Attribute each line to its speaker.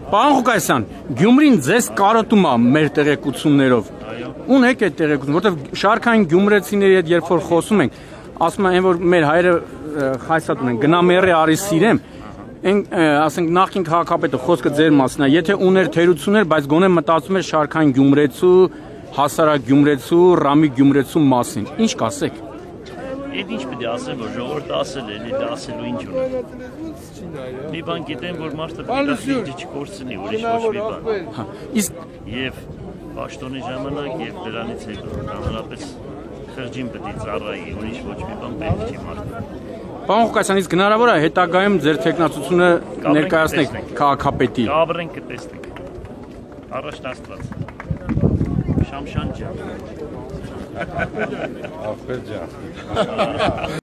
Speaker 1: Պարոն Ղուկասյան, Գյումրին ձեզ կարոտում է մեր տեղեկություններով։ Ունեք այդ տեղեկություն, որտեղ շարքային գյումրեցիների հետ երբ որ խոսում ենք, ասում են, որ մեր հայրը խայսատ ունեն, գնամերի արի սիրեմ, ասենք նախկին քաղաքապետը խոսքը ձեր մասն է, եթե ուներ թերություններ, բայց գոնե մտածում էր շարքային գյումրեցու, հասարակ գյումրեցու, ռամի գյումրեցու մասին։ Ինչ կասեք։
Speaker 2: Այդ ինչ պետք է ասեմ, որ ժողովուրդը ասել է, դա ասելու ինչ ունի։ Մի բան գիտեմ, որ մարդը պետք է չկորցնի, ուրիշ ոչ մի բան։
Speaker 1: Իսկ
Speaker 2: Եվ պաշտոնի ժամանակ եւ դրանից հետո ընդհանրապես խղճին պետք է ծառայի, ուրիշ ոչ մի բան պետք չի մարդը։
Speaker 1: Պարոն Ղուկասյան, իսկ հնարավոր է հետագայում ձեր տեխնացությունը ներկայացնեք քաղաքապետի։
Speaker 2: Կաբրենք կտեսնենք։ Առաջ Աստված։ Շամշան ջան։
Speaker 3: Ախպեր ջան։